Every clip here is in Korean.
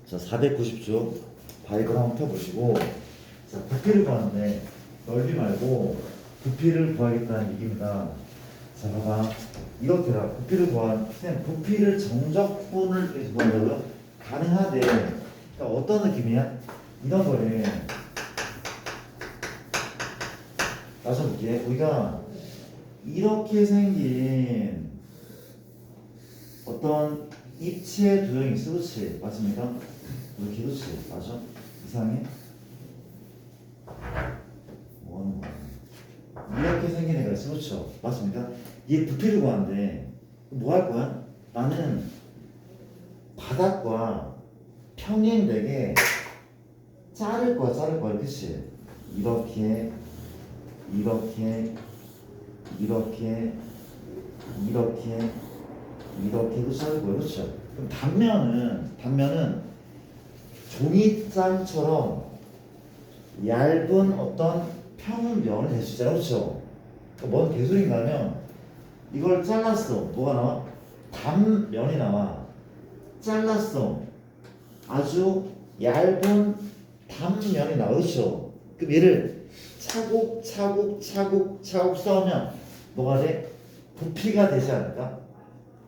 자, 490쪽 바이브를 한번 펴보시고, 자, 부피를 구하는데 넓이 말고 부피를 구하겠다는 얘기입니다. 자, 봐봐. 이렇게라. 부피를 쌤, 부피를 정적분을 위해서 구한다고요? 가능하대. 그러니까 어떤 느낌이야? 이런 거네. 다시 한번 볼게. 우리가 이렇게 생긴 어떤 입체 도형이 있어, 그렇지? 맞습니까? 이렇게, 그렇지? 맞아? 이상해? 뭐 하는 거야? 이렇게 생긴 애가 있어, 그렇죠? 맞습니까? 얘 부피를 구하는데 뭐 할 거야? 나는 바닥과 평행되게 자를 거야, 그렇지? 이렇게, 이렇게, 이렇게, 이렇게, 이렇게 자를 거야, 그렇죠? 그럼 단면은 종이장처럼 얇은 어떤 평면을 낼 수 있잖아, 그렇죠? 뭔 개소리인가 하면 이걸 잘랐어. 뭐가 나와? 단면이 나와. 잘랐어. 아주 얇은 단면이 나와. 그렇죠? 그럼 얘를 차곡차곡 쌓으면 뭐가 돼? 부피가 되지 않을까?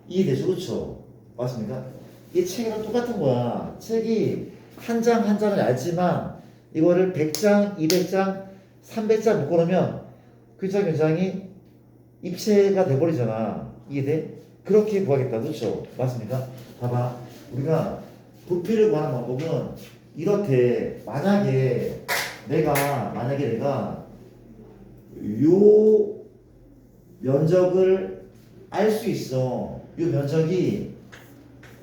이해되죠? 그렇죠? 맞습니까? 이 책이랑 똑같은 거야. 책이 한 장 한 장은 얇지만 이거를 100장, 200장, 300장 묶어놓으면 그 장 굉장히 입체가 돼버리잖아. 이해돼? 그렇게 구하겠다. 그렇죠? 맞습니까? 봐봐. 우리가 부피를 구하는 방법은 이렇게 만약에 내가 요 면적을 알 수 있어. 요 면적이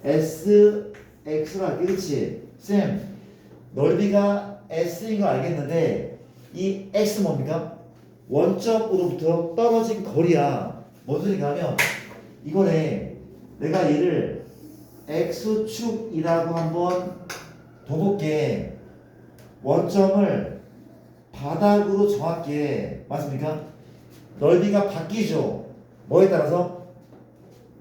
SX라 할게. 그렇지? 쌤, 넓이가 S인 걸 알겠는데 이 X 뭡니까? 원점으로부터 떨어진 거리야. 뭔 소리가 하면 이거네. 내가 얘를 X축이라고 한번 둬볼게. 원점을 바닥으로 정할게. 맞습니까? 넓이가 바뀌죠. 뭐에 따라서?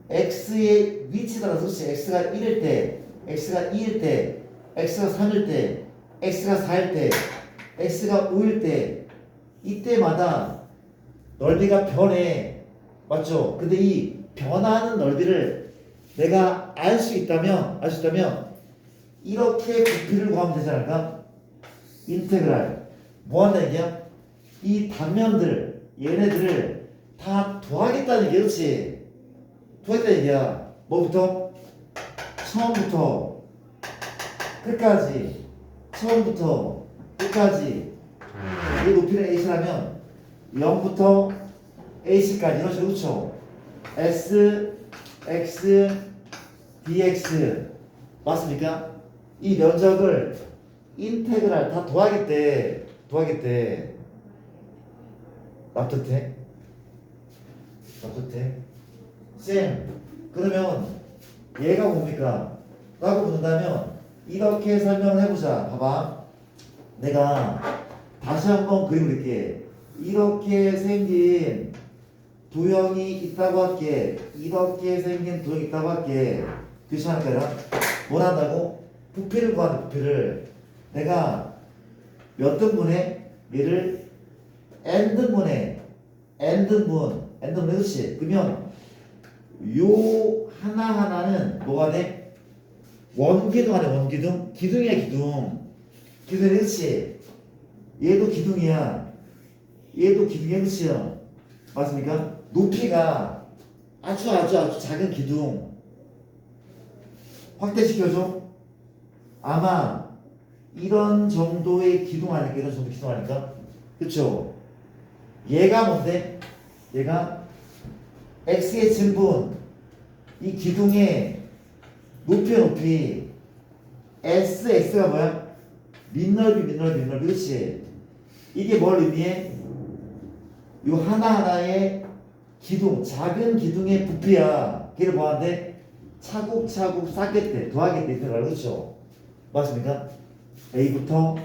X의 위치에 따라서. 혹시 X가 1일 때, X가 2일 때, X가 3일 때, X가 4일 때, X가 5일 때, 이때마다 넓이가 변해. 맞죠? 근데 이 변하는 넓이를 내가 알 수 있다면 이렇게 부피를 구하면 되지 않을까? 인테그랄. 뭐 한다 얘기야? 이 단면들, 얘네들을 다 더하겠다는 얘기야. 그렇지? 더하겠다는 얘기야. 뭐부터? 처음부터 끝까지. 처음부터 끝까지. 이 높이를 h라면 0부터 h까지 이런 식으로. 그렇죠? s, x, dx 맞습니까? 이 면적을 인테그랄 다 더하겠대. 납득해? 쌤, 그러면 얘가 뭡니까? 라고 묻는다면 이렇게 설명을 해보자. 봐봐. 내가 다시 한번 그려볼게. 이렇게 생긴 도형이 있다고 할게. 이렇게 생긴 도형이 있다고 할게. 괜찮을까요? 뭘 한다고? 부피를 구하는 부피를 내가 몇 등분해? 얘를 n등분해. n등분 그렇지? 그러면 요 하나하나는 뭐가 돼? 원기둥 안에 원기둥? 기둥이야 기둥. 기둥이 그렇지? 얘도 기둥이야. 얘도 기둥이야. 그렇지요? 맞습니까? 높이가 아주 작은 기둥. 확대시켜줘. 아마 이런 정도의 기둥 아닐까? 이런 정도 기둥 아닐까? 그쵸? 얘가 뭔데? 얘가 x의 증분. 이 기둥의 높이. x가 뭐야? 민넓이. 그렇지? 이게 뭘 의미해? 요 하나하나의 기둥, 작은 기둥의 부피야. 걔를 뭐하는데? 차곡차곡 쌓겠대. 더하겠대. 이렇게 그렇죠? 맞습니까? A부터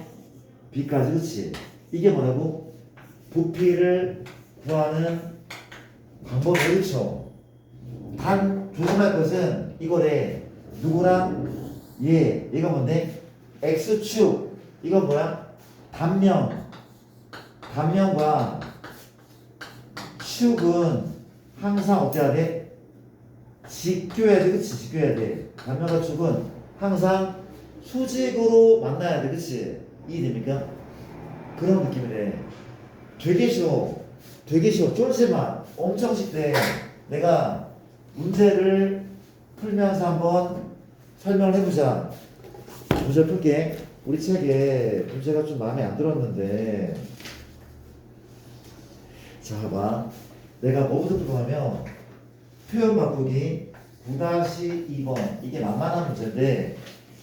B까지. 그렇지? 이게 뭐라고? 부피를 구하는 방법이. 그렇죠? 단 조심할 것은 이거래. 누구랑? 얘가 뭔데? x축. 이건 뭐야? 단면과 축은 항상 어떻게 해야 돼? 직교해야 돼, 그치? 직교해야 돼. 단면과 축은 항상 수직으로 만나야 돼, 그치? 이해됩니까? 그런 느낌이래. 되게 쉬워. 되게 쉬워. 쫄지만 엄청 쉽대. 내가 문제를 풀면서 한번 설명을 해보자. 문제 풀게. 우리 책에 문제가 좀 마음에 안 들었는데, 자, 봐봐. 내가 뭐부터 풀어가면 표현 바꾸기 9-2번. 이게 만만한 문제인데,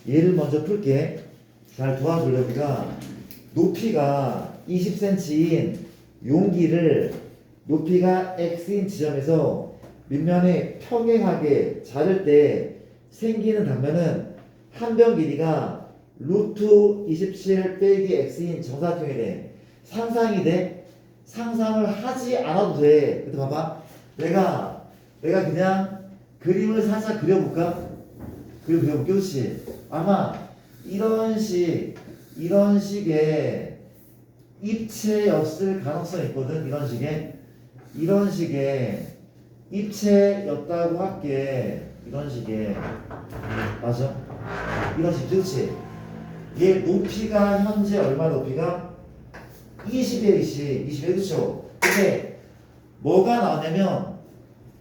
얘를 먼저 풀게. 잘 도와줄래? 우리가 높이가 20cm인 용기를 높이가 x인 지점에서 밑면에 평행하게 자를 때 생기는 단면은 한 변 길이가 루트 27 빼기 x인 정사각형이래. 상상이 돼? 상상을 하지 않아도 돼. 근데 봐봐. 내가 그냥 그림을 살짝 그려볼까? 그려볼게. 그렇지? 아마 이런 식의 입체였을 가능성이 있거든. 이런 식의 입체였다고 할게. 이런 식의 맞아? 이런 식 그렇지? 얘 높이가 현재 얼마 높이가 20A씩 그렇죠? 근데 뭐가 나왔냐면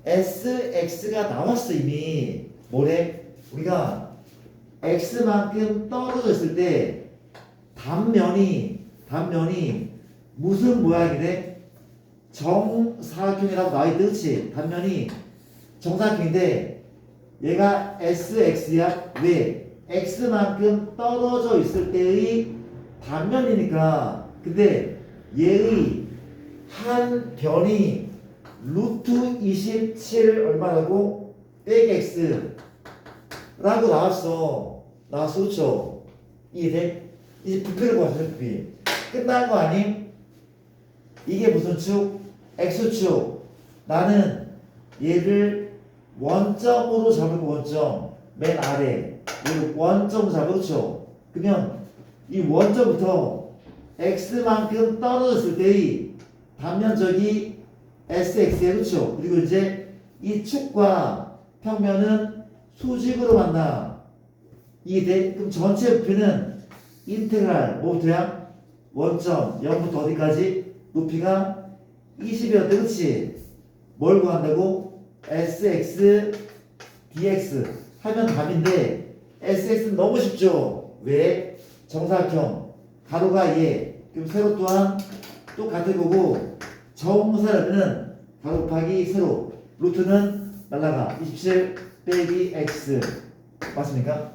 SX가 나왔어 이미. 뭐래? 우리가 X만큼 떨어져 있을 때 단면이 무슨 모양이래? 정사각형이라고 나와있대. 그치? 단면이 정사각형인데 얘가 SX야. 왜? X만큼 떨어져 있을 때의 단면이니까. 근데 얘의 한 변이 루트 27 얼마라고? 빼기 X 라고 나왔어. 그쵸? 이해돼? 이제 부피를 구하세요. 부피 끝난 거 아님? 이게 무슨 축? X축. 나는 얘를 원점으로 잡을 거. 원점 맨 아래 얘를 원점 잡을. 그쵸? 그러면 이 원점부터 X만큼 떨어졌을 때의 단면적이 SX에. 그쵸? 그리고 이제 이 축과 평면은 수직으로 만나. 이해돼? 그럼 전체 부피는 인테그랄 뭐부터야? 원점 0부터 어디까지? 높이가 20이었대. 그치? 뭘 구한다고? SX dx 하면 답인데 SX는 너무 쉽죠? 왜? 정사각형 가로가 얘. 그럼 세로 또한 똑같을 거고 정사는 가로 곱하기 세로 루트는 날라가 27 빼기 x 맞습니까?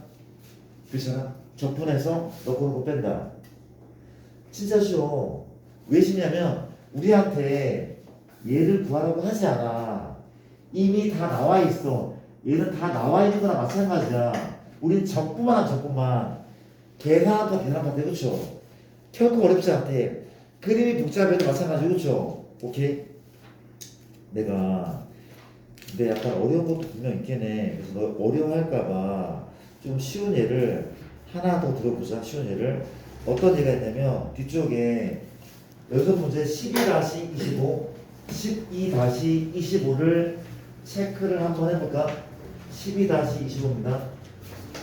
그렇잖아. 적분해서 넣고 뺀다. 진짜 쉬워. 왜 쉽냐면 우리한테 얘를 구하라고 하지 않아. 이미 다 나와 있어. 얘는 다 나와 있는 거나 마찬가지야. 우린 적분만 하면 적분만. 계산한 계산한 돼. 그쵸? 결코 어렵지 않대. 그림이 복잡해도 마찬가지. 그쵸? 오케이? 근데 약간 어려운 것도 분명 있겠네. 그래서 너 어려워할까봐 좀 쉬운 예를 하나 더 들어보자. 쉬운 예를. 어떤 예가 있냐면 뒤쪽에 연습 문제 12-25, 12-25를 체크를 한번 해볼까? 12-25입니다.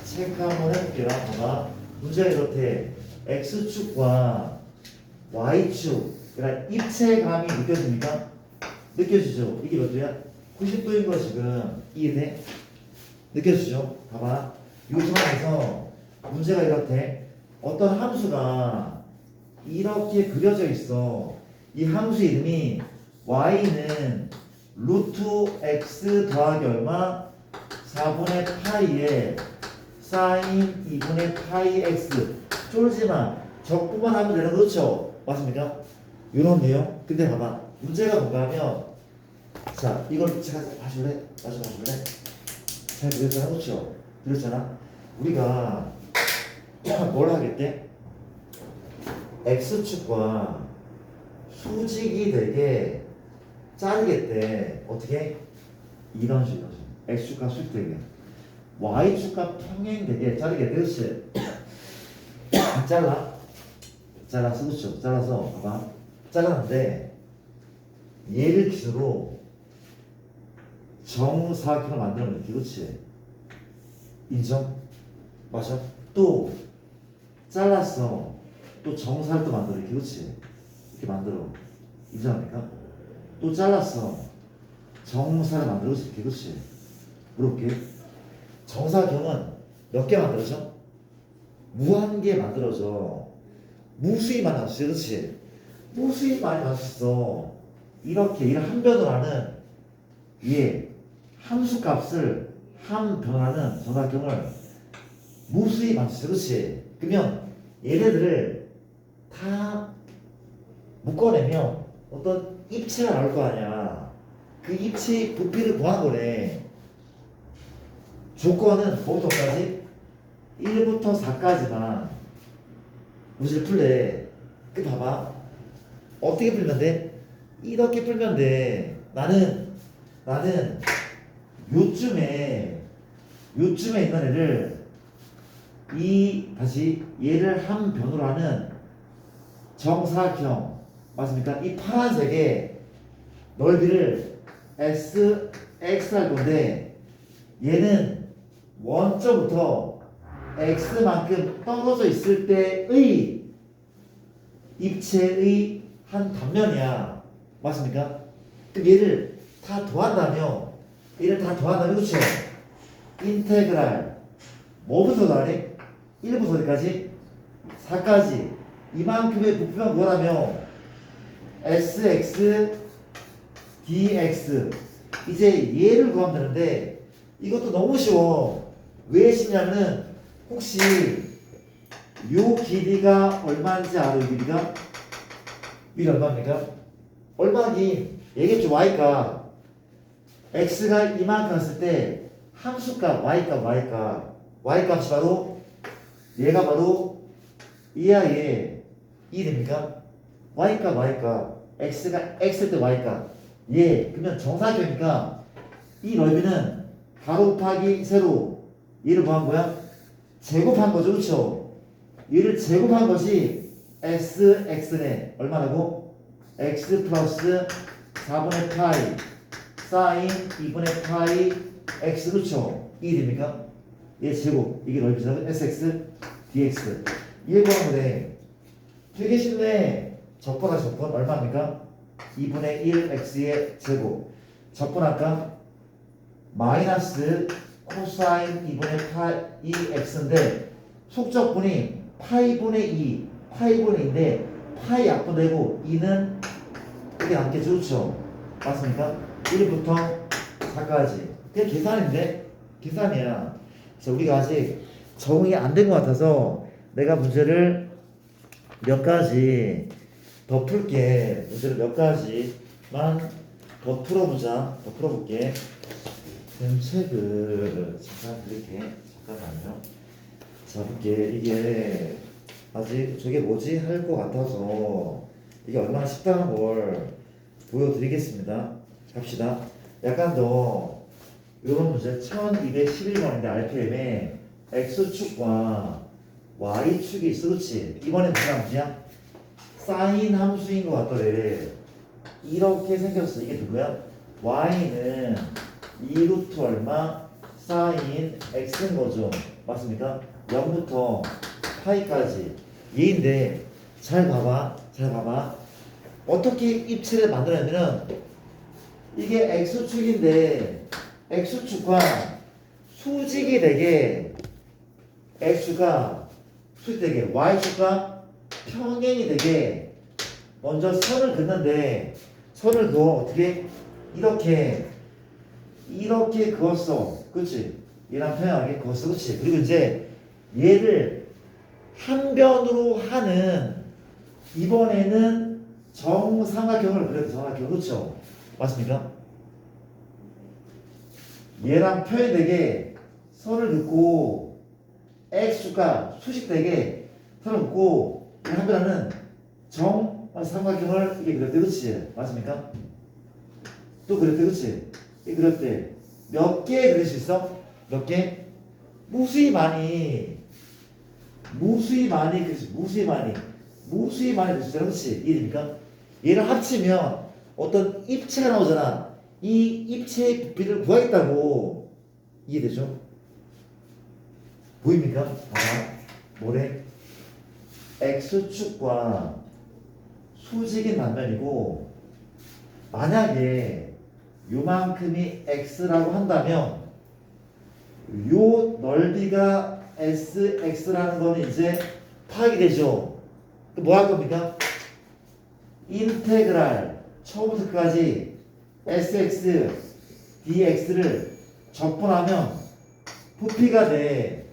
체크 한번 해볼게요. 봐봐. 문제가 이렇대. X축과 Y축, 그러니까 입체감이 느껴집니까? 느껴지죠? 이게 몇 도야? 90도인 거 지금 이해돼? 느껴지죠? 봐봐. 이 상황에서 문제가 이렇대. 어떤 함수가 이렇게 그려져 있어. 이 함수 이름이 y는 루트 x 더하기 얼마? 4분의 파이에 사인 2분의 파이 x. 쫄지마. 적분만 하면 되는 거. 그렇죠? 맞습니까? 이런 내용. 근데 봐봐. 문제가 뭔가 하면 자, 이걸 제가 봐줄래? 봐줄래? 잘 그렸잖아. 그렇죠? 그렸잖아. 우리가 뭘 하겠대? X축과 수직이 되게 자르겠대. 어떻게? 이런 식으로. X축과 수직 되게. y축과 평행되게 자르게 되었어요. 잘라서 그렇죠. 잘라서 봐봐. 잘랐는데 얘를 기준으로 정사각형을 만들면 돼. 그렇지. 인정? 맞아? 또 잘랐어. 또 정사를 또 만들어. 그렇지. 이렇게 만들어. 인정합니까? 또 잘랐어. 정사를 만들어. 그렇지. 물어볼게. 정사각형은 몇 개 만들어져? 무한개 만들어져. 무수히 많이 만들어져. 그렇지. 무수히 많이 만들어져. 이렇게 이를 한 변으로 하는 얘 함수 값을 한 변하는 정사각형을 무수히 만들어져. 그렇지. 그러면 얘네들을 다 묶어내면 어떤 입체가 나올 거 아니야. 그 입체의 부피를 구하는 거네. 조건은 뭐부터까지? 1부터 4까지만 무시를 풀래. 그 봐봐. 어떻게 풀면 돼? 이렇게 풀면 돼. 나는 요쯤에 있는 애를 다시 얘를 한 변으로 하는 정사각형 맞습니까? 이 파란색의 넓이를 x 할 건데 얘는 원점부터 x만큼 떨어져 있을 때의 입체의 한 단면이야. 맞습니까? 그럼 얘를 다 더한다면 그렇죠? 인테그랄 뭐부터 더하니? 1부터 어디까지? 4까지 이만큼의 부피만 구하라면 sx dx 이제 얘를 구하면 되는데 이것도 너무 쉬워. 왜 쉽냐면은 혹시 요 길이가 얼마인지 알아? 요 길이가? 얼마입니까? 얼마긴 얘기했죠. y가 x가 이만큼 했을 때 함수값 y값이 바로 얘가 바로 이야 얘 2 됩니까? y값 x가 x일 때 y값 얘 그러면 정사각형이니까 이 넓이는 가로 곱하기 세로 얘를 뭐 한 거야? 제곱한 거죠. 그렇죠? 얘를 제곱한 것이 x네 얼마라고? x 플러스 4분의 파이 사인 2분의 파이 x 그렇죠? 2 됩니까? 얘 제곱 이게 넓이잖아. sx dx 얘 구하는 거네. 되게 쉽네. 적분하기 적분 얼마입니까? 2분의 1 x의 제곱 적분할까? 마이너스 코사인 2분의 파이 x인데 속적분이 파이분의 2인데 파이 약분되고 2는 이게 남겠죠. 그렇죠? 맞습니까? 1부터 4까지 그게 계산이야. 그래서 우리가 아직 적응이 안 된 것 같아서 내가 문제를 몇 가지 더 풀게. 문제를 몇 가지만 더 풀어볼게. 쌤 책을 잠깐 드릴게. 잠깐만요. 자, 볼게. 이게 아직 저게 뭐지? 할 것 같아서 이게 얼마나 쉽다는 걸 보여드리겠습니다. 갑시다. 약간 더 이런 문제 1211번인데 RPM에 X축과 Y축이 있어. 그렇지? 이번엔 무슨 함수야? 사인 함수인 것 같더래. 이렇게 생겼어. 이게 누구야? Y는 2루트 얼마? 사인 X인 거죠. 맞습니까? 0부터 파이까지 얘인데 잘 봐봐. 어떻게 입체를 만들었냐면 이게 X축인데 X축과 수직이 되게 X축과 수직이 되게 Y축과 평행이 되게 먼저 선을 긋는데 선을 그어 어떻게 이렇게 그었어. 그렇지? 얘랑 평행하게 그었어. 그렇지? 그리고 이제 얘를 한 변으로 하는 이번에는 정삼각형을 그려도 정삼각형. 그렇죠? 맞습니까? 얘랑 평행되게 선을 긋고 x축과 수직되게 선을 긋고 한 변하는 정삼각형을 이게 그렸대. 그렇지? 맞습니까? 또 그렸대. 그렇지? 이 그렸대. 몇 개 그릴 수 있어? 몇 개? 무수히 많이 됐어. 그렇지? 이해됩니까? 얘를 합치면 어떤 입체가 나오잖아. 이 입체의 부피를 구하겠다고. 이해되죠? 보입니까? 봐봐. 뭐래? x축과 수직인 단면이고, 만약에 요만큼이 x라고 한다면 요 넓이가 sx라는 거는 이제 파악이 되죠. 뭐 할 겁니까? 인테그랄 처음부터 끝까지 sx dx를 적분하면 부피가 돼.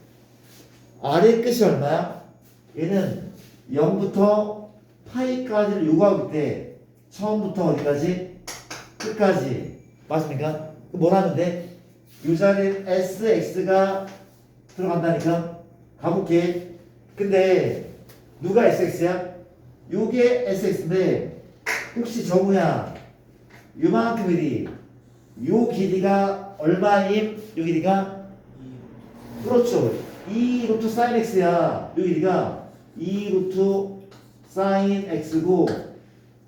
아래 끝이 얼마야? 얘는 0부터 파이까지를 요구하고 있대. 처음부터 어디까지? 끝까지. 맞습니까? 뭘 하면 돼? 이 자리에 sx가 들어간다니까? 가볼게. 근데 누가 sx야? 요게 sx인데 혹시 저 뭐야? 요만큼 길이, 요 길이가 얼마임? 요 길이가? 그렇죠. 2 루트 사인 x야. 요 길이가 2 루트 사인 x고,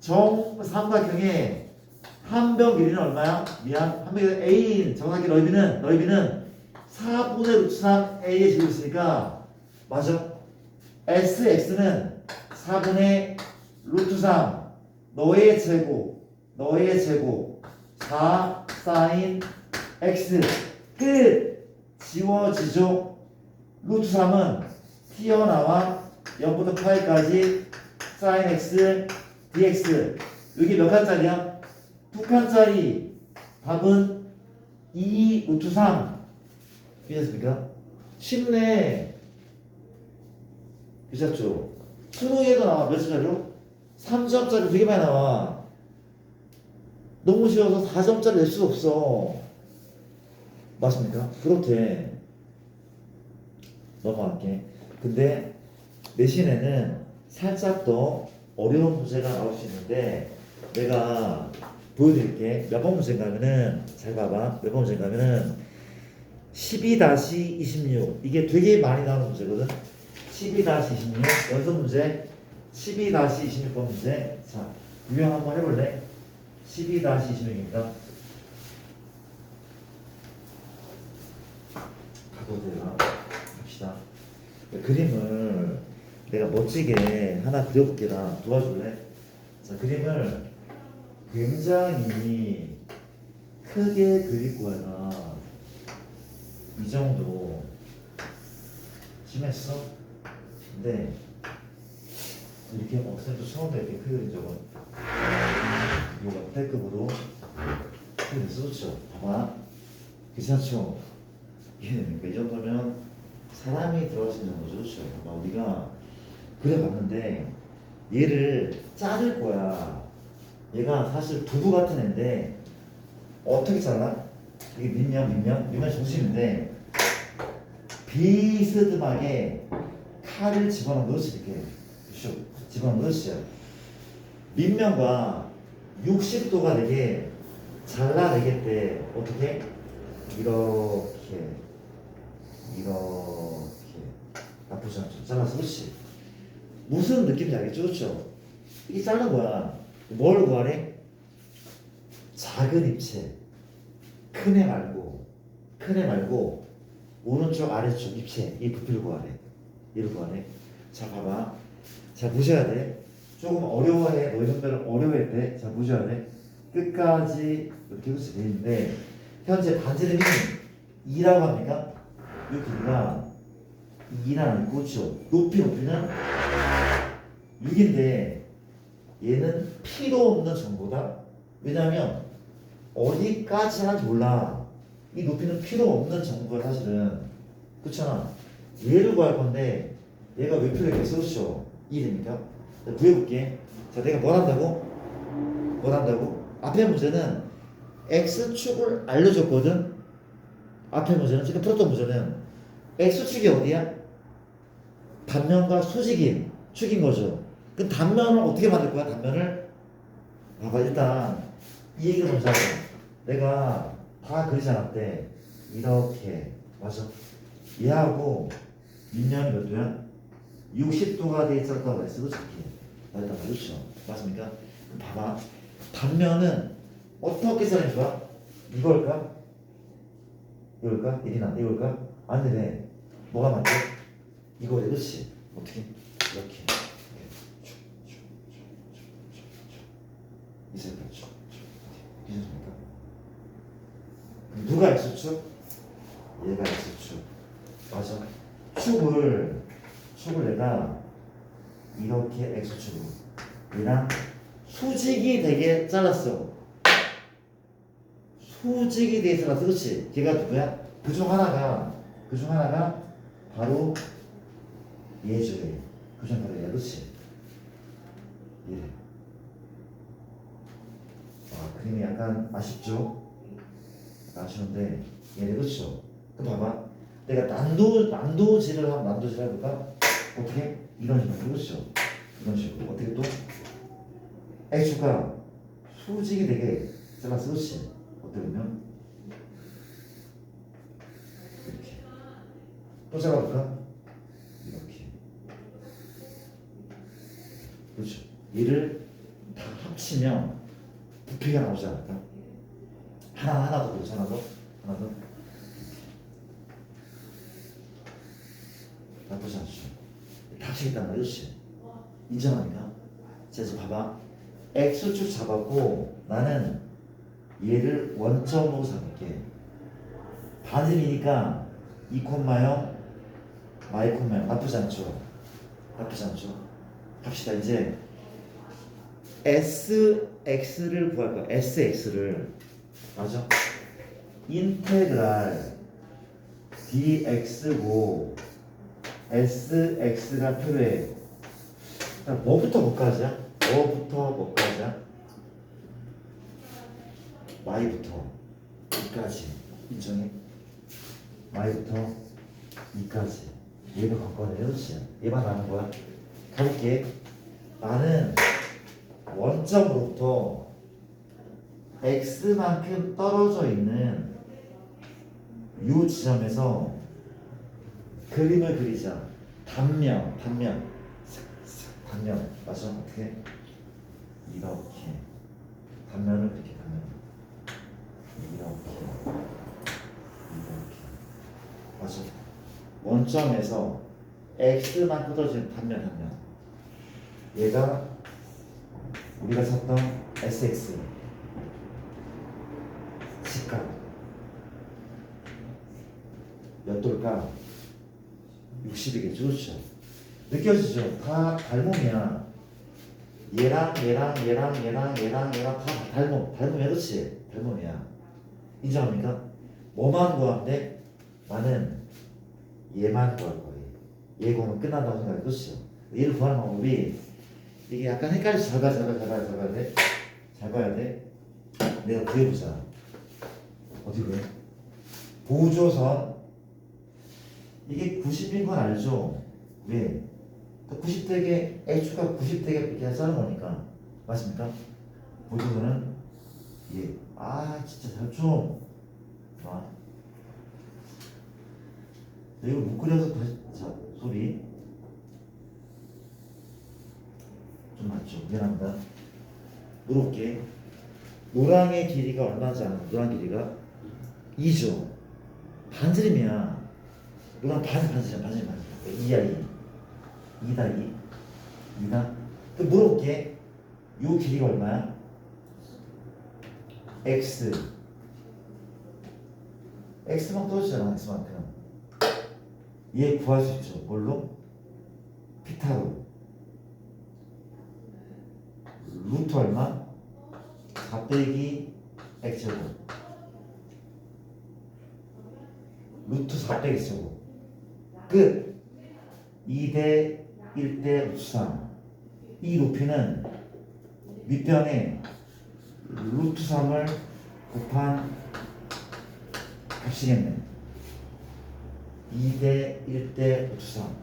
정삼각형의 한 변 길이는 얼마야? 미안. 한 변 길이 A인 정삼각형 넓이는 4분의 루트 3 A에 지고 있으니까 맞아. SX는 4분의 루트 3 너의 제곱 4 사인 X 끝. 지워지죠. 루트 3은 튀어나와 0부터 파이까지 사인 X dx. 여기 몇 칸짜리야? 2칸짜리. 답은 2 루트 3. 이해됐습니까? 쉽네. 괜찮죠? 수능에도 나와. 몇 점짜리로? 3점짜리 되게 많이 나와. 너무 쉬워서 4점짜리 낼 수가 없어. 맞습니까? 그렇대. 넘어갈게. 근데 내신에는 살짝 더 어려운 문제가 나올 수 있는데 내가 보여드릴게. 몇 번 문제인가면은 잘 봐봐. 몇 번 문제인가면은 12-26 이게 되게 많이 나오는 문제거든. 12-26 연속 문제 12-26번 문제. 자, 유형 한번 해볼래? 12-26입니다. 가도 되나? 봅시다. 그림을 내가 멋지게 하나 그려볼게. 나 도와줄래? 자, 그림을 굉장히 크게 그릴 거야. 이 정도 심했어? 근데 이렇게 쌤도 처음에 이렇게 크게 그린 적은 이거 역대급으로 크게 썼죠. 봐봐. 괜찮죠? 얘는 이 정도면 사람이 들어갈 수 있는 거죠. 그렇죠? 봐봐. 우리가 그려봤는데 얘를 자를 거야. 얘가 사실 두부 같은 애인데 어떻게 잘라? 이게 밑면 중심인데 비스듬하게 칼을 집어넣어 넣으시 이렇게 슉 집어넣어 넣으시죠. 밑면과 60도가 되게 잘라내겠대. 어떻게? 이렇게 나쁘지 않죠. 잘라서. 그렇지. 무슨 느낌인지 알겠죠? 그렇죠? 이게 자른 거야. 뭘 구하래? 작은 입체. 큰 애 말고 오른쪽 아래쪽 입체. 이 부피를 구하래. 얘를 구하래. 자, 봐봐. 자, 보셔야 돼. 조금 어려워해. 너희 선배는 어려워할 때. 자, 보셔야 돼. 끝까지 이렇게 돼 있는데 현재 반지름이 2라고 합니까? 이 길이가 2라는 거죠. 높이는 6인데 얘는 필요 없는 정보다. 왜냐하면 어디까지 하는지 몰라. 이 높이는 필요 없는 정보야 사실은. 그렇잖아. 얘를 구할 건데 얘가 왜 필요했겠어? 그렇죠? 이해됩니까? 자, 구해볼게. 자, 내가 뭘 한다고? 앞에 문제는 x축을 알려줬거든. 앞에 문제는 지금 풀었던 문제는 x축이 어디야? 단면과 수직인 축인 거죠. 그럼 단면을 어떻게 만들 거야? 단면을 봐봐. 일단 이 얘기를 먼저 하자. 내가 다 그리지 않았대. 이렇게. 맞아. 얘하고 밑면이 몇 도야? 60도가 돼 있었다고 그랬어. 그렇지? 맞다. 그렇죠. 맞습니까? 봐봐. 단면은 어떻게 써야 좋아? 이걸까? 이걸까? 이리나 이걸까? 안 되네. 뭐가 맞지? 이거래. 그렇지? 어떻게? 이렇게. 이 색깔 쭉. 괜찮습니까? 누가 X축? 얘가 X축. 맞아. 축을 내가 이렇게 X축으로 얘랑 수직이 되게 잘랐어. 수직이 되게 잘랐어. 그렇지? 걔가 누구야? 그중 하나가 바로 얘죠. 얘. 그중 바로 얘. 그렇지? 얘. 그림이 약간 아쉽죠? 아쉬운데 얘네 그렇죠? 그럼 봐봐. 내가 난도질을 해볼까? 어떻게? 이런 식으로. 그렇죠? 이런 식으로. 어떻게 또? X가 수직이 되게 잘랐어. 그렇지? 어떻게 보면 이렇게. 또 잘라볼까? 이렇게. 그렇죠? 얘를 다 합치면 부피가 나오지 않을까? 하나 더 그렇죠? 하나 더. 나쁘지 않죠. 다 합치겠다는 거야. 그렇지? 인정하니까. 그래서 봐봐. X축 잡았고 나는 얘를 원점으로 잡을게. 반음이니까 2,0 y,0 나쁘지 않죠? 갑시다. 이제 SX를 구할 거야. SX를. 맞아? 인테그랄 dx고 SX가 필요해. 뭐부터 뭐까지야? y부터 2까지. 인정해? y부터 2까지. 얘가 관건의 그렇지? 얘만 나는 거야. 가볼게. 나는 원점으로부터 x만큼 떨어져 있는 이 지점에서 그림을 그리자. 단면. 맞아? 어떻게? 이렇게. 단면을 이렇게. 맞아. 원점에서 x만큼 떨어진 단면. 얘가 우리가 찾던 SX 직각 몇 도일까? 60이겠죠. 그렇죠? 느껴지죠? 다 닮음이야. 얘랑 다 닮음이야. 그렇지? 닮음이야. 인정합니까? 뭐만 구하는데 나는 얘만 구할 거예요. 얘 구하면 끝난다고 생각해. 그렇죠? 얘를 구하는 방법이 이게 약간 헷갈려서 잘 봐야 돼. 내가 구해보자. 어디 그래? 보조선. 이게 90인 건 알죠? 왜? 90되게 H가 90되게 이렇게 짜는 거니까. 맞습니까? 보조선은 예. 진짜 잘 좀. 이거 못 그려서 다시. 자, 소리 좀 맞죠? 미안합니다. 물어볼게. 노랑의 길이가 얼마인지 아는? 노랑 길이가 2죠. 반지름이야. 노랑 반지름. 2야 2. 2다. 그 물어볼게. 요 길이가 얼마야? X만 떨어지잖아. X만큼. 얘 구할 수 있죠. 뭘로? 피타로. 루트 얼마? 4 빼기 X제곱. 루트 4 빼기 X제곱. 끝. 2대 1대 루트 3. 이 높이는 밑변에 루트 3을 곱한 값이겠네. 2대 1대 루트 3.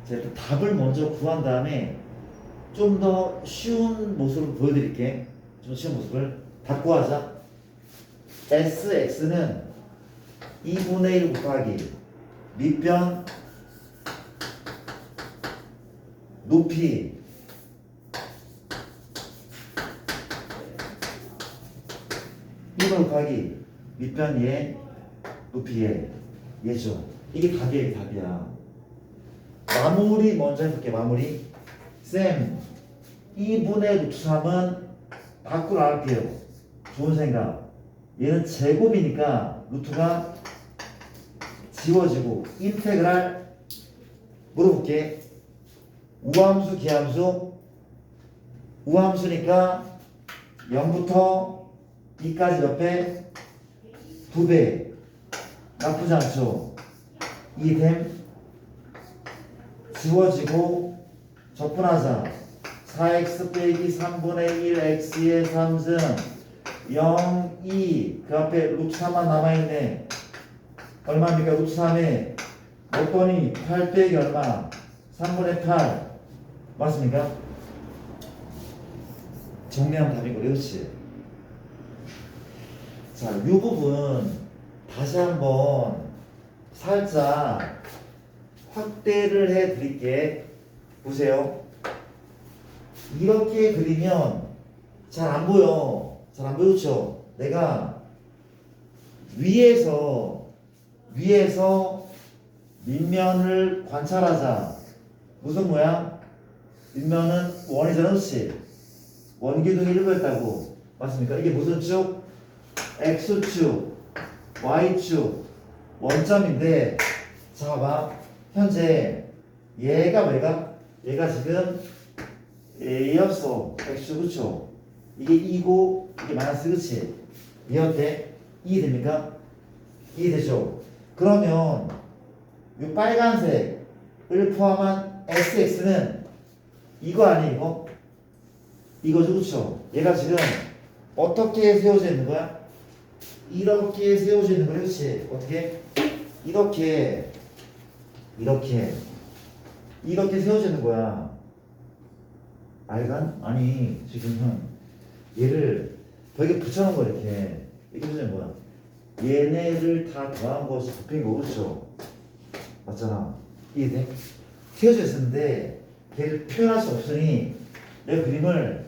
제가 답을 먼저 구한 다음에 좀 더 쉬운 모습을 보여드릴게. 좀 쉬운 모습을. 답 구하자. SX는 2분의 1 곱하기 밑변 높이 이걸 곱하기 밑변 얘 높이 얘죠. 이게 답이야. 마무리 먼저 해볼게. 마무리. 쌤 2분의 루트 3은 밖으로 나갈게요. 좋은 생각. 얘는 제곱이니까 루트가 지워지고 인테그랄 물어볼게. 우함수 기함수 우함수니까 0부터 2까지 몇 배? 2배. 나쁘지 않죠. 이됨 지워지고 접근하자. 4x 빼기 3분의 1 x의 3승 0, 2. 그 앞에 루트 3만 남아있네. 얼마입니까? 루트 3에 넣었더니 8 빼기 얼마? 3분의 8 맞습니까? 정리하면 답이고. 그렇지. 자, 이 부분 다시 한번 살짝 확대를 해 드릴게. 보세요. 이렇게 그리면 잘 안 보여. 잘 안 보이죠? 내가 위에서 밑면을 관찰하자. 무슨 모양? 밑면은 원이잖아, 그렇지? 원기둥이 1부였다고. 맞습니까? 이게 무슨 축? X축, Y축, 원점인데, 자, 봐봐. 현재 얘가 지금 A였어. X축, 그쵸? 이게 2고, 이게 마이너스, 그치? 얘 어때? 2 됩니까? 2 되죠? 그러면 이 빨간색을 포함한 SX는 이거 아니에요, 이거? 이거죠, 그쵸? 얘가 지금 어떻게 세워져 있는 거야? 이렇게 세워져 있는 거야, 그치? 어떻게? 이렇게 세워져 있는 거야. 알간? 아니, 지금 얘를 벽에 붙여놓은 거야, 이렇게 세워져 있는 거야. 얘네를 다 더한 것이 곱힌 거, 그렇죠? 맞잖아. 이해돼? 세워져 있었는데 걔를 표현할 수 없으니 내가 그림을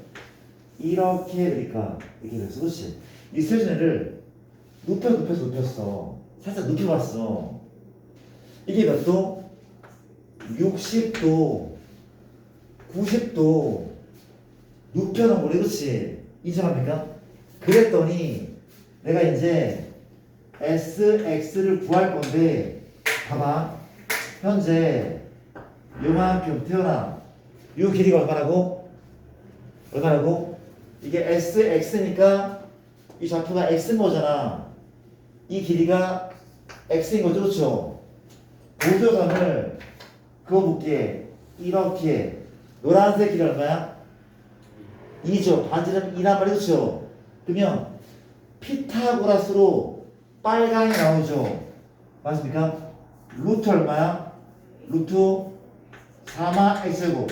이렇게 그릴까? 이렇게 그랬어, 그렇지? 이 세워진 애를 높였어. 살짝 높여봤어. 이게 몇 도? 60도, 90도 높여놓은 거래, 그렇지? 인정합니까? 그랬더니 내가 이제 SX를 구할 건데, 봐봐. 현재 요만큼 태어나. 요 길이가 얼마라고? 이게 SX니까 이 좌표가 X인 거잖아. 이 길이가 X인 거죠, 그렇죠? 보조선을 그어볼게. 이렇게 노란색 길이 얼마야? 2죠. 반지름 2란 말이죠, 그렇죠? 그러면 피타고라스로 빨강이 나오죠. 맞습니까? 루트 얼마야? 루트 4마 x제곱.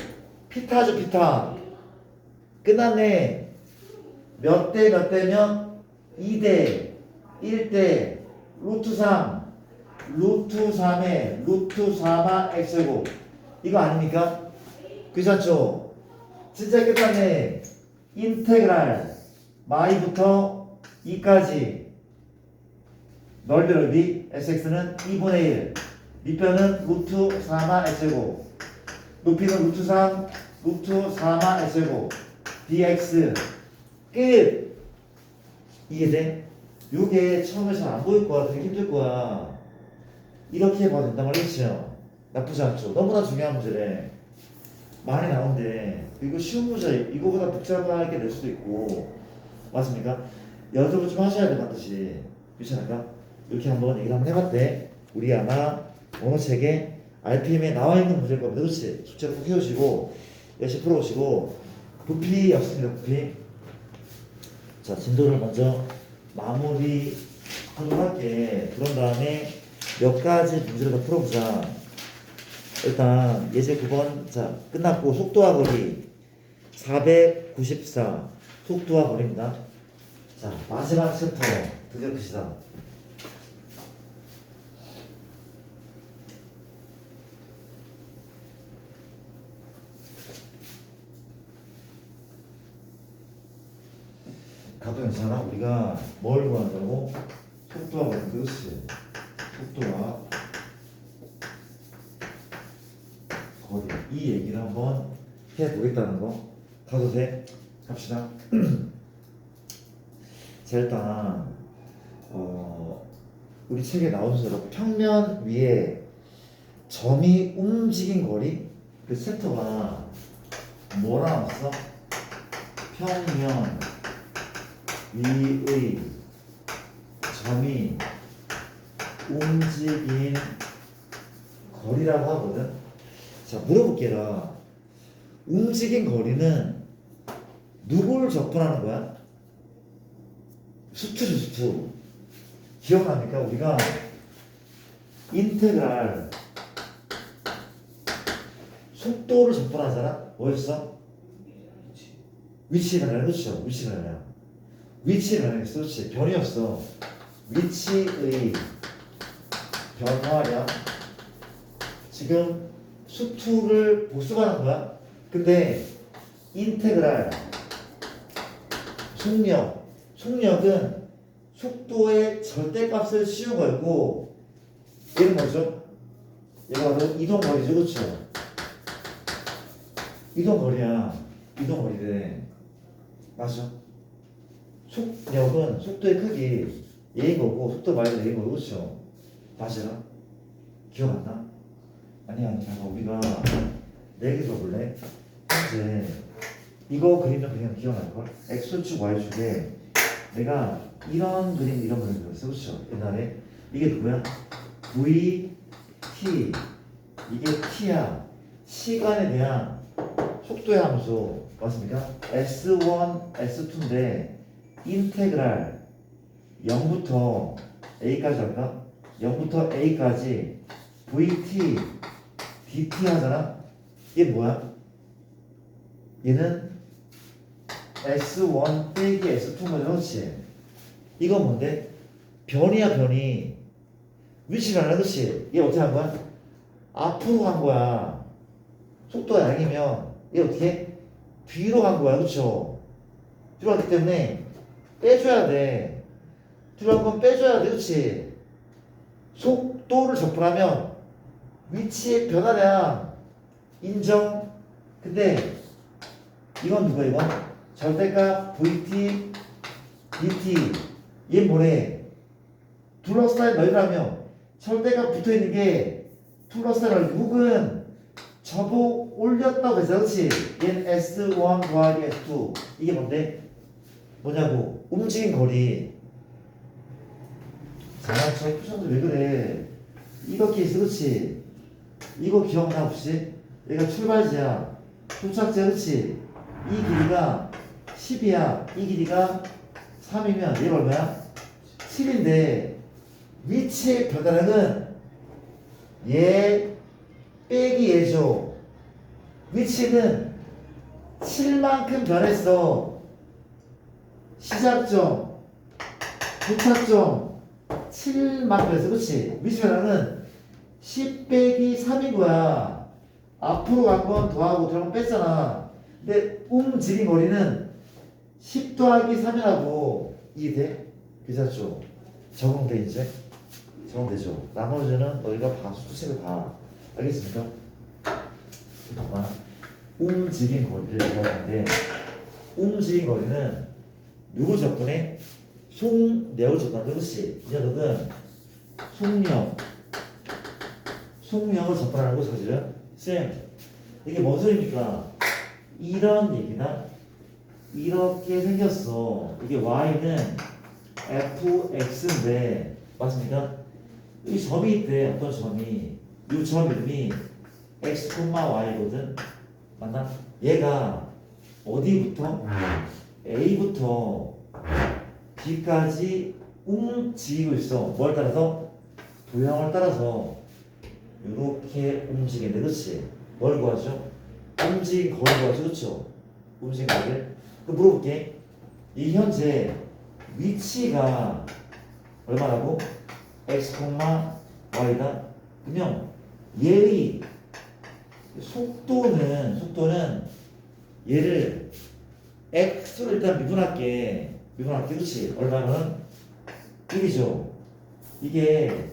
피타죠, 피타. 끝났네. 몇 대 몇 대면 2대 1대 루트 3 루트 3에 루트 4마 x제곱. 이거 아닙니까? 괜찮죠? 진짜 끝났네. 인테그랄 마이부터 2까지 넓이 sx는 2분의 1 밑변은 루트 4마 x제곱 높이는 루트 3 루트 4마 x제곱 dx 끝. 이해돼? 요게 처음에 잘 안 보일 거야. 되게 힘들 거야. 이렇게 봐도 된단 말이죠. 나쁘지 않죠? 너무나 중요한 문제래. 많이 나온대. 이거 쉬운 문제, 이거보다 복잡하게 낼 수도 있고. 맞습니까? 연습을 좀 하셔야 돼, 반드시. 괜찮을까? 이렇게 한번 얘기를 한번 해봤대. 우리 아마 언어 책에 RPM에 나와 있는 문제일 겁니다. 그렇지? 숙제를 꼭 해오시고, 열심히 풀어오시고, 부피였습니다, 부피. 자, 진도를 먼저 마무리 하도록 할게. 그런 다음에 몇 가지 문제를 더 풀어보자. 일단 예제 9번 자 끝났고 속도와 거리 494 속도와 거리입니다. 자 마지막 챕터 드디어 끝이다. 가도 괜찮아? 우리가 뭘 구한다고? 속도와 같은 그렇지. 속도와 거리. 이 얘기를 한번 해보겠다는 거. 가도 돼? 갑시다. 자, 일단 우리 책에 나온 대로 평면 위에 점이 움직인 거리. 그 센터가 뭐라 나왔어? 평면 위의 점이 움직인 거리라고 하거든. 자, 물어볼게라. 움직인 거리는 누구를 접근하는 거야? 수투지, 수투. 기억납니까? 우리가 인테그랄 속도를 접근하잖아. 뭐였어? 위치가 아니라, 그렇죠? 위치가 아니라. 위치가 아니라, 그렇지. 변이 없어. 위치의 변화량. 지금 수투를 복습하는 거야. 근데 인테그랄 속력은 속도의 절대값을 씌운 거였고, 얘는 뭐죠? 얘가 바로 이동거리죠, 그렇죠? 이동거리야. 이동거리래. 맞아. 속력은 속도의 크기 얘인 거고, 속도 말고 얘인 거고, 그렇죠? 맞아. 기억 안 나? 아니 잠깐 우리가 내기 줘볼래? 현재 이거 그리면 그냥 기억날걸? X축 Y축에 내가 이런 그림 그렸어, 그렇죠? 옛날에 이게 누구야? V, T. 이게 T야. 시간에 대한 속도의 함수 맞습니까? S1, S2인데 인테그랄 0부터 A까지 할까? 0부터 A까지 VT, DT 하잖아? 얘 뭐야? 얘는 S1 빼기 S2인 거죠, 그렇지? 이건 뭔데? 변이야, 변이. 위치가 아니라, 그렇지? 얘 어떻게 한 거야? 앞으로 간 거야. 속도가 양이면 얘 어떻게? 뒤로 간 거야, 그렇죠? 뒤로 갔기 때문에 빼줘야 돼. 뒤로 한 번 빼줘야 돼, 그렇지? 속도를 접근하면 위치의 변화량 인정. 근데 이건 누구야? 이건 절대값 VT, DT. 얘 뭐래? 둘러싸인 넓이라며 절대값 붙어있는 게 둘러싸인 넓이 혹은 저보 올렸다고 해서, 그렇지? 얘는 S1 더하기 S2. 이게 뭔데? 뭐냐고? 움직인 거리. 장난쳐. 표정도 왜 그래? 이거 케이스, 그렇지? 이거 기억나 혹시? 얘가 출발지야. 도착지, 그렇지? 이 길이가 10이야. 이 길이가 3이면 얘가 얼마야? 7인데 위치의 변화량은 얘 빼기 얘죠. 위치는 7만큼 변했어. 시작점, 도착점 7만큼 변했어. 그렇지? 위치 변화는 10 빼기 3인 거야. 앞으로 간 건 더하고 들어간 건 뺐잖아. 근데 움직인 거리는 10 더하기 3이라고. 이해돼? 괜찮죠? 적응돼 이제? 적응되죠? 나머지는 너희가 봐. 수책을 봐. 알겠습니까? 잠깐만. 움직인 거리를 얘기하는데 움직인 거리는 누구 접근해? 속력을 접근한다. 그렇지? 이 녀석은 속력을 접근하는 거 사실은 쌤 이게 뭔 소리입니까? 이런 얘기나 이렇게 생겼어. 이게 y는 fx인데 맞습니까? 이 점이 있대. 어떤 점이 이 점 이름이 x, y거든. 맞나? 얘가 어디부터? A부터 B까지 움직이고 있어. 뭘 따라서? 도형을 따라서 이렇게 움직이는데, 그렇지? 뭘 구하죠? 움직인 거리 구하죠, 그렇죠? 움직인 거리. 그럼 물어볼게. 이 현재 위치가 얼마라고? x, y다. 그러면 얘의 속도는 얘를 x로 일단 미분할게. 미분할게. 그렇지. 얼마는 1이죠. 이게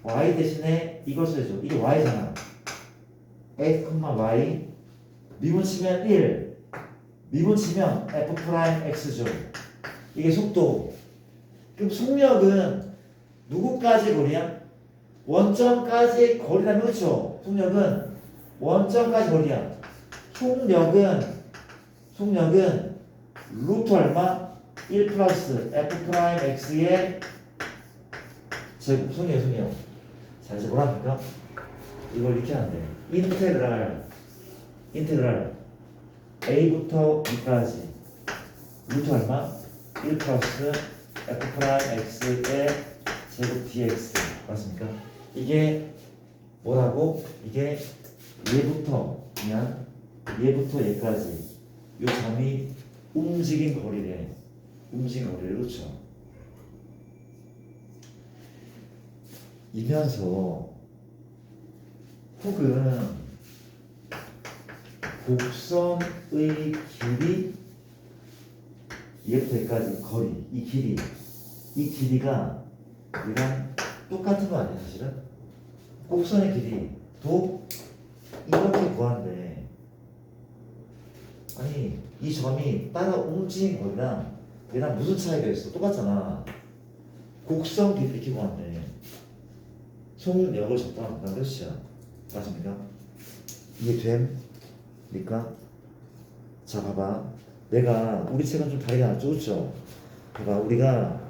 y 대신에 이걸 써야죠. 이게 y잖아. x, y 미분 치면 1, 미분 치면 f 프라임 x죠. 이게 속도. 그럼 속력은 누구까지 거리야? 원점까지 거리라면 그렇죠. 속력은 원점까지 거리야. 속력은 루트 얼마? 1 플러스 f 프라임 x의 제곱. 속력. 자, 이제 뭐랍니까? 이걸 이렇게 하는데 인테그랄 a부터 b까지 루트 얼마? 1 플러스 f 프라임 x의 제곱 dx 맞습니까? 이게 뭐라고? 이게 얘부터 얘까지 요 점이 움직인 거리래. 그렇죠. 이면서 혹은 곡선의 길이 얘부터 여기까지 거리, 이 길이가 얘랑 똑같은 거 아니야 사실은? 곡선의 길이도 이렇게 구한대. 아니 이 점이 따라 움직인 거리랑 얘랑 무슨 차이가 있어? 똑같잖아. 곡선 길이 이렇게 구한대. 속력을 적당한 몇이야? 맞습니까? 이게 됩니까? 자 봐봐. 내가 우리 책은 좀 다르게 나왔죠, 그렇죠? 봐봐, 우리가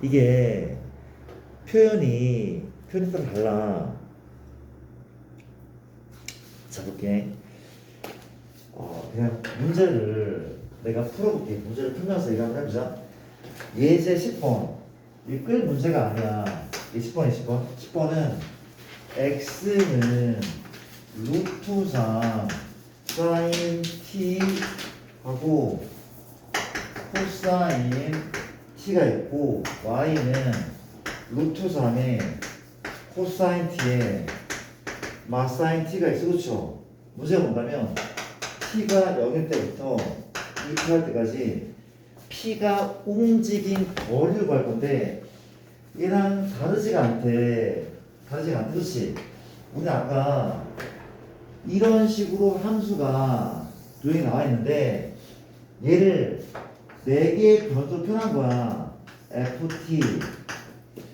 이게 표현이 따라 달라. 자 볼게. 그냥 문제를 내가 풀어볼게. 문제를 풀면서 이거 한번 해보자. 예제 10번. 이게 끌 문제가 아니야. 이 10번은 x는 루트 3 사인 t 하고 코사인 t가 있고 y는 루트 3에 코사인 t에 마사인 t가 있어. 그렇죠? 문제가 뭔가면 t가 0일 때부터 2할 때까지 p가 움직인 거리를 구할 건데 얘랑 다르지가 않대. 그렇지? 우리 아까 이런 식으로 함수가 도형이 나와 있는데 얘를 4개의 변수로 표현한 거야. ft,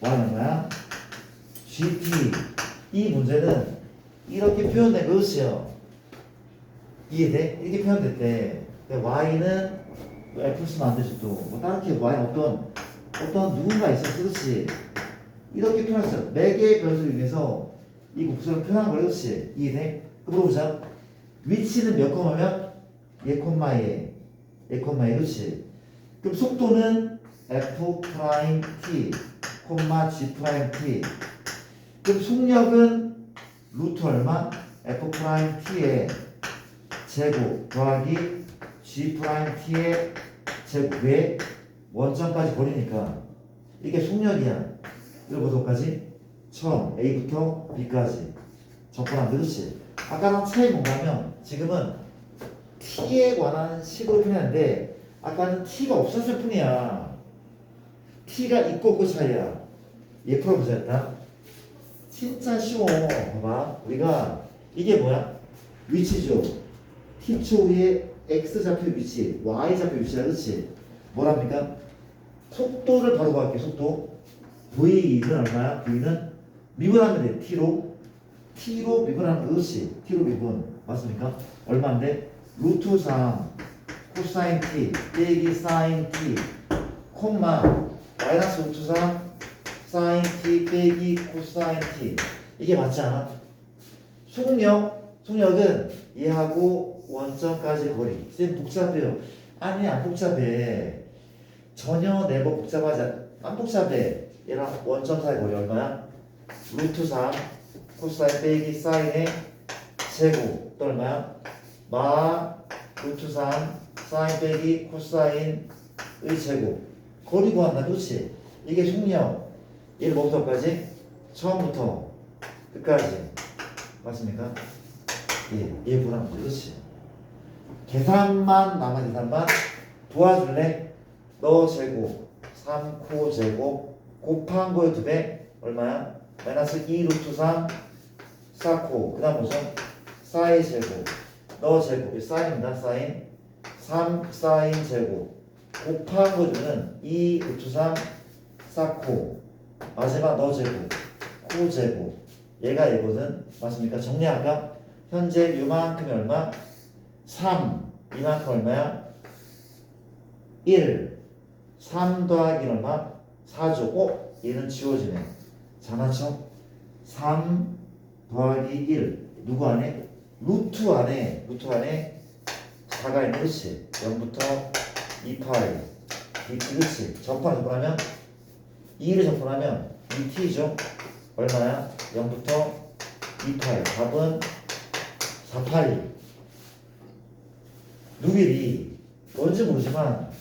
y는 뭐야? gt. 이 문제는 이렇게 표현된 것이요. 이해돼? 이렇게 표현됐대. y는 f 쓰면 안 되지 또. 뭐 다르게 y는 어떤 누군가 있어. 그렇지? 이렇게 표현했어. 4개의 변수를 위해서 이 곡선을 표현한 거야. 그렇지? 이해돼? 물어보자. 위치는 몇 콤마면? 얘 그렇지? 그럼 속도는 f 프라임 t, 콤마 g 프라임 t. 그럼 속력은 루트 얼마? f 프라임 t의 제곱 더하기 g 프라임 t의 제곱. 왜? 원점까지 거리니까. 이게 속력이야. 이거부터까지 처음 A부터 B까지 접근한 그렇지. 아까랑 차이 뭔가면 지금은 T에 관한 식으로 표현하는데 아까는 T가 없었을 뿐이야. T가 있고 없고 차이야. 얘 풀어보자 일단. 진짜 쉬워. 봐봐. 우리가 이게 뭐야? 위치죠. T초의 X좌표 위치, Y좌표 위치야. 그렇지? 뭐랍니까? 속도를 바로 구할게. 속도 V는 얼마야? V는 미분하면 돼. T로 미분하면 그렇지. T로 미분 맞습니까? 얼마인데? 루트 3 코사인 T 빼기 사인 T 콤마 마이너스 루트 3 사인 T 빼기 코사인 T. 이게 맞지 않아? 속력은 얘하고 원점까지 거리. 쌤 복잡해요. 아니 안 복잡해. 전혀 네버 복잡하지 안 복잡해. 얘랑 원점 사이 거리 얼마야? 루트 3 코사인 빼기 사인의 제곱 또 얼마야? 마 루트 3 사인 빼기 코사인의 제곱. 거리 구한다. 그렇지? 이게 속력. 얘를 뭐부터까지? 처음부터 끝까지 맞습니까? 얘 보라면 그렇지. 계산만 도와줄래? 너 제곱 3코 제곱 곱한 거에 2배 얼마야? 마이너스 2 루트 3 4코 그 다음 뭐죠? 4의 제곱 너 제곱 사인입니다. 사인 3 사인 제곱 곱한 거는 2 루트 3 4코 마지막 너 제곱 코 제곱 얘가 얘거든. 맞습니까? 정리할까? 현재 요만큼이 얼마? 3 이만큼 얼마야? 1 3 더하기 얼마? 4죠. 얘는 지워지네. 장난쳐? 3 더하기 1 누구 안에? 루트 안에 4가 있는 그치? 0부터 2파이 그치? 접근하면 2를 접근하면 2t죠. 얼마야? 0부터 2파이 답은 4파이 누길이 뭔지 모르지만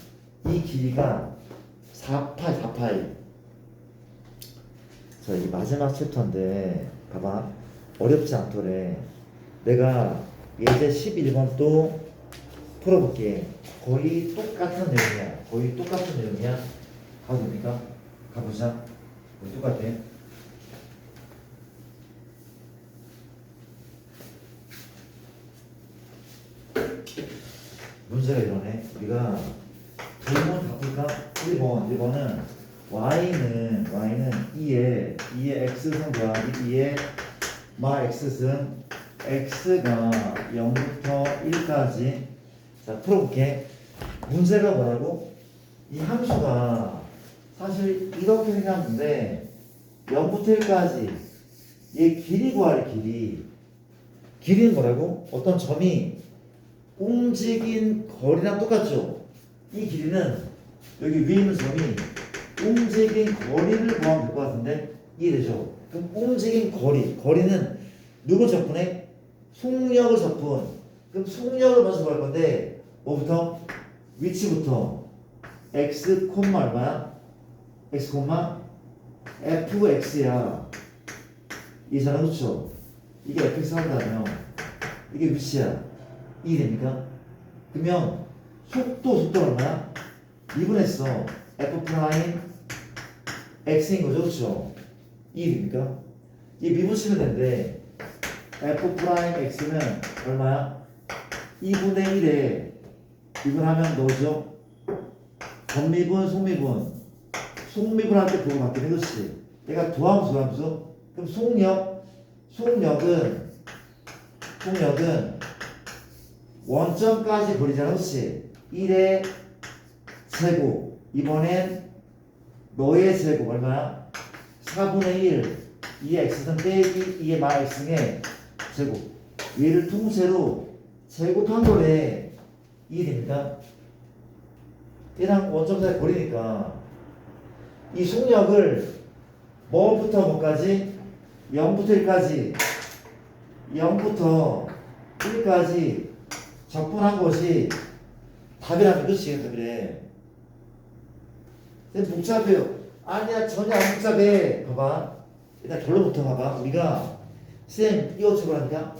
이 길이가 4파이 자, 이 마지막 챕터인데 봐봐 어렵지 않더래. 내가 예제 11번 또 풀어볼게. 거의 똑같은 내용이야. 가도 됩니까? 가보자. 거의 똑같아. 문제가 이러네. 우리가 두 번 바꿀까? 1번은 y는 2의 x승 더하기 2의 마 x승 x가 0부터 1까지. 자, 풀어볼게. 문제가 뭐라고? 이 함수가 사실 이렇게 생겼는데 0부터 1까지 얘 길이 구하래. 길이는 뭐라고? 어떤 점이 움직인 거리랑 똑같죠? 이 길이는 여기 위에 있는 점이 움직인 거리를 구하면 될 것 같은데 이해되죠? 그럼 움직인 거리는 누구 접근해? 속력을 접근. 그럼 속력을 먼저 구할 건데 뭐부터? 위치부터 x 콤마 얼마야? x 콤마 fx야. 이잖아, 그렇죠? 이게 fx 한다면 이게 위치야. 이해됩니까? 그러면 속도 얼마야? 2분했어. f 프라임 x인 거죠, 그렇죠? 이해됩니까? 이 미분치면 되는데 f 프라임 x는 얼마야? 2분의 1에 미분하면 뭐죠? 전미분, 속미분 할 때 그거 바뀌는 것이 얘가 도함수. 그럼 속력은 원점까지 거리잖아, 그렇지? 1의 제곱 이번엔 너의 제곱 얼마야? 4분의 1 2의 x승 빼기 2의 마 x승의 제곱 얘를 통째로 제곱한 거래. 이해됩니까? 얘랑 원점 사이 거리니까 이 속력을 뭐부터 뭐까지? 0부터 1까지 적분한 것이 답이라는 것이 답이래. 근데 복잡해요. 아니야, 전혀 안 복잡해. 봐봐. 일단 결론부터 봐봐. 우리가 쌤 이어주고 하니까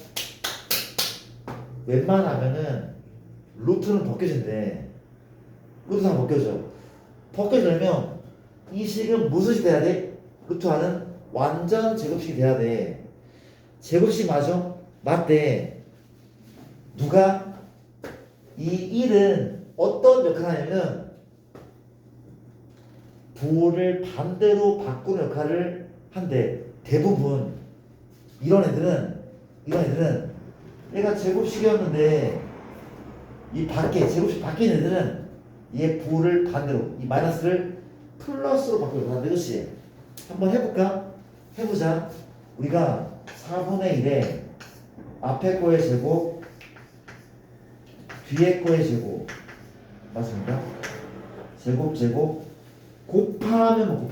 웬만하면은 루트는 벗겨진대. 루트 다 벗겨져. 벗겨지려면 이 식은 무슨 식 돼야 돼? 루트와는 완전 제곱식이 돼야 돼. 제곱식 맞아? 맞대. 누가? 이 1은 어떤 역할을 하냐면 부호를 반대로 바꾸는 역할을 한대. 대부분 이런 애들은 얘가 제곱식이었는데 이 제곱식 밖에 있는 애들은 얘 부호를 반대로 이 마이너스를 플러스로 바꾸는 거야. 그렇지? 한번 해보자. 우리가 4분의 1에 앞에 거의 제곱 뒤에 거의 제곱 맞습니까? 제곱 곱하면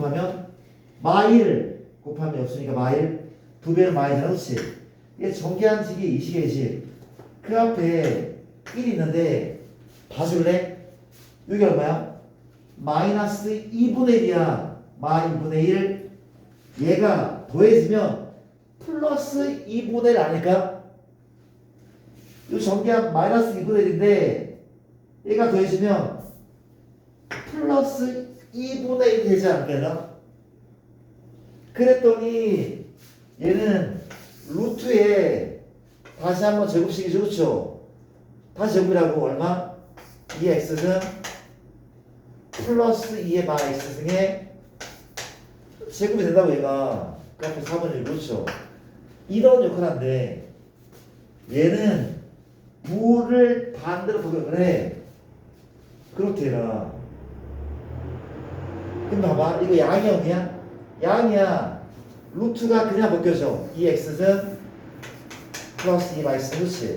마일 곱하면 없으니까 마일 2배는 마일이잖아. 그렇지? 이게 전개한식이 이 식의 식. 그 앞에 1이 있는데 봐줄래? 여기 얼마야? 마이너스 2분의 1이야. 마 2분의 1 얘가 더해지면 플러스 2분의 1 아닐까? 이 전개한 마이너스 2분의 1인데 얘가 더해지면 플러스 2분의 1 되지 않겠나? 그랬더니 얘는 루트에 다시 한번 제곱식이죠, 그렇죠? 다시 제곱이라고 얼마? 2x는 플러스 2의 마 x 등의 제곱이 된다고 얘가 그 앞에 4분의 1 그렇죠? 이런 역할을 하는데 얘는 무를 반대로 복역을 해. 그렇게 해라. 그럼 봐봐. 이거 양이야? 양이야. 루트가 그냥 벗겨져. 이 x는 플러스 2 마이너스 그렇지.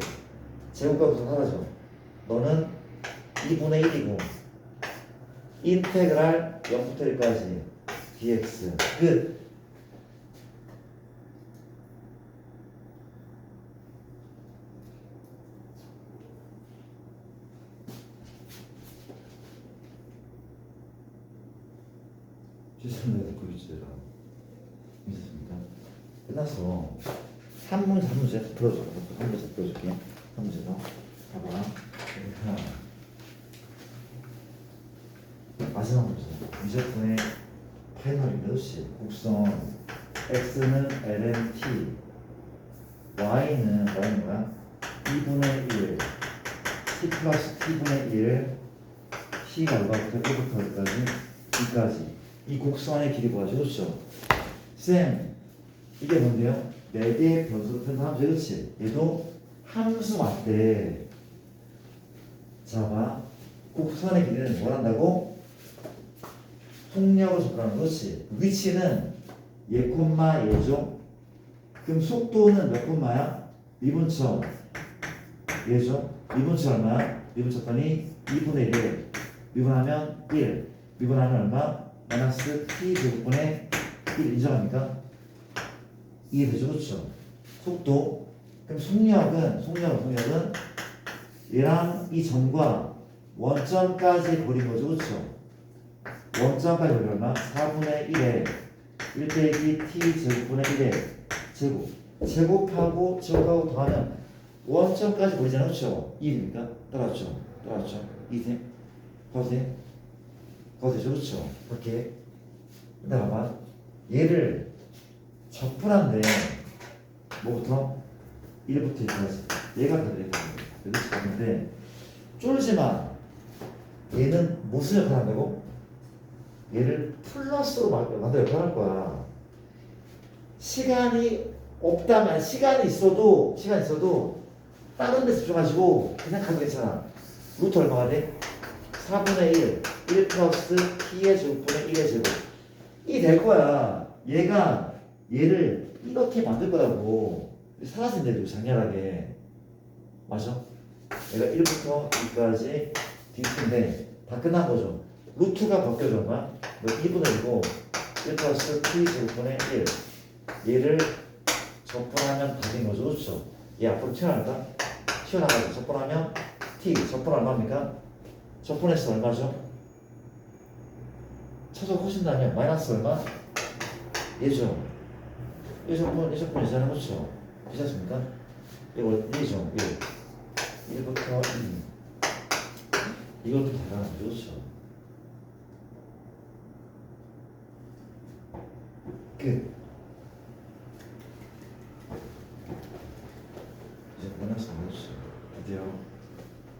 제곱값부터 사라져. 너는 2분의 1이고 인테그랄 0부터 1까지 dx 끝. 죄송합니다. 그 위치대로 있었습니다. 끝났어. 한 문제 풀어줘. 한 문제 풀어줄게. 한 문제 더. 봐봐. 마지막 문제. 미적분의 파이널인데 혹시 곡선 x는 ln t, y는 뭐야? 2분의 1, t 플러스 t분의 1, t가 얼마부터 1부터 여기까지 2까지. 이 곡선의 길이 뭐죠? 그렇죠? 쌤, 이게 뭔데요? 4개의 변수로 표현하면 되겠지? 얘도 함수 맞대. 자, 봐. 곡선의 길이는 뭘 한다고? 속력을 접근하는 거지. 위치는 얘 콤마 얘죠? 그럼 속도는 몇 콤마야? 미분처 얘죠? 미분처 얼마야? 미분쳤더니 2분의 1. 미분하면 1. 미분하면 얼마? 마이너스 t 제곱분의 1 인정합니까? 이게 되죠, 그렇죠? 속도. 그럼 속력은 얘랑 이 점과 원점까지 거리인 거죠, 그렇죠? 원점까지 거리 얼마? 4분의 1에 1 빼기 t 제곱분의 1에 제곱하고 더하면 원점까지 거리잖아요, 그렇죠? 2입니까? 따라왔죠? 2돼? 거세? 거세죠, 그렇죠? 이렇게. 근데 봐봐. 얘를 적분한데 뭐부터? 1부터 2까지. 얘가 다 되겠다. 여기서 봤는데 쫄지만 얘는 무슨 역할을 한다고? 얘를 플러스로 만들어 역할을 할 거야. 시간이 없다면 시간이 있어도 다른 데 집중하시고 그냥 가도 괜찮아. 루트 얼마가 돼? 4분의 1 플러스 t의 제곱분의 1의 제곱. 이 될 거야. 얘를 이렇게 만들 거라고. 사라진대요, 장렬하게. 맞아? 얘가 1부터 2까지 dt인데 다 끝난 거죠. 루트가 바뀌어져 얼마? 2분의 1이고 1 플러스 t 제곱분의 1. 얘를 적분하면 답인 거죠, 그렇죠? 얘 앞으로 튀어나가죠. 적분하면 t. 적분 얼마입니까? 적분해서 얼마죠? 최소 훨씬다면 마이너스 얼마? 얘죠. 이 적분이잖아요, 그렇죠? 괜찮습니까? 이거 1이죠. 1. 1부터 2. 이것도 대단한 거죠, 그렇죠? 끝. 이제 마이너스 나오죠. 드디어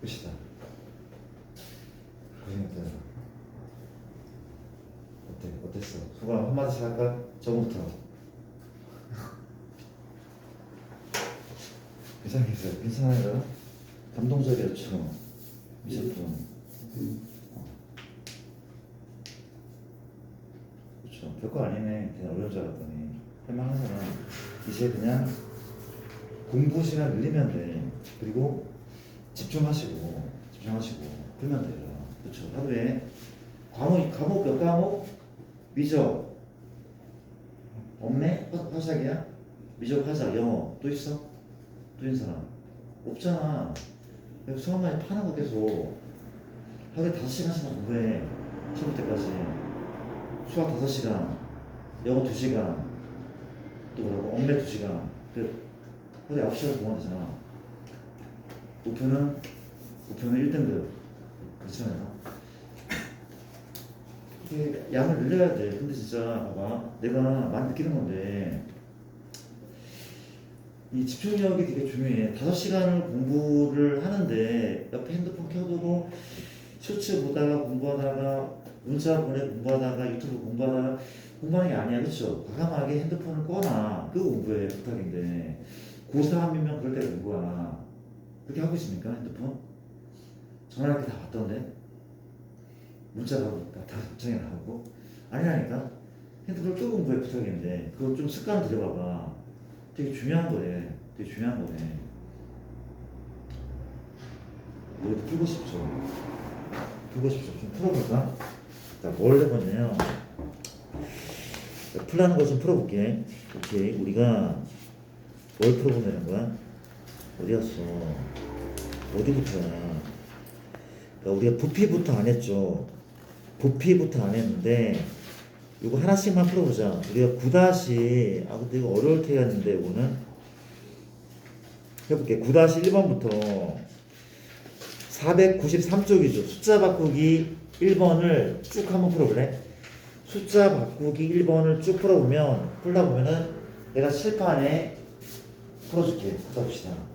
끝이다. 고생했다. 어땠어? 소감 한마디씩 할까? 저부터. 괜찮아요? 감동적이었죠? 미적분. 그렇죠. 별거 아니네. 그냥 어려운 줄 알았더니. 할만한 사람. 이제 그냥 공부 시간 늘리면 돼. 그리고 집중하시고 풀면 돼요. 그렇죠. 하루에 과목 몇 과목? 미적 없네? 화작이야? 미적 화작 영어 또 있어? 또 있는 사람? 없잖아. 수학만이 파는 거 계속 하루에 5시간씩 공부해. 시험 때까지. 수학 5시간, 영어 2시간, 또 뭐라고? 엉매 2시간. 하루에 9시간 공부하면 되잖아. 목표는 1등급. 그렇잖아요. 이게 양을 늘려야 돼. 근데 진짜 봐봐, 내가 많이 느끼는 건데 이 집중력이 되게 중요해. 5시간을 공부를 하는데 옆에 핸드폰 켜두고 쇼츠 보다가 공부하다가 문자 보내 공부하다가 유튜브 공부하다가 공부하는 게 아니야. 그렇죠? 과감하게 핸드폰을 꺼놔. 그 공부에 부탁인데 고3이면 그럴 때가 된 거야. 그렇게 하고 있습니까? 핸드폰? 전화 이렇게 다 받던데 문자가 다 답장이 나오고 아니라니까. 핸드폰을 끄고 공부에 부탁인데 그거 좀 습관 들여봐봐. 되게 중요한 거래. 되게 중요한 거네. 우리도 풀고 싶죠. 풀고 싶죠. 좀 풀어볼까? 자, 뭘 해봤냐요. 풀라는 거 좀 풀어볼게. 오케이. 우리가 뭘 풀어보는 거야? 어디 갔어? 어디부터야? 그러니까 우리가 부피부터 안 했죠. 부피부터 안 했는데 이거 하나씩만 풀어보자. 우리가 9다시 근데 이거 어려울 테였는데 이거는 해볼게. 9-1번부터 493쪽이죠. 숫자 바꾸기 1번을 쭉 한번 풀어볼래? 숫자 바꾸기 1번을 쭉 풀어보면 풀다 보면은 내가 칠판에 풀어줄게. 풀어봅시다.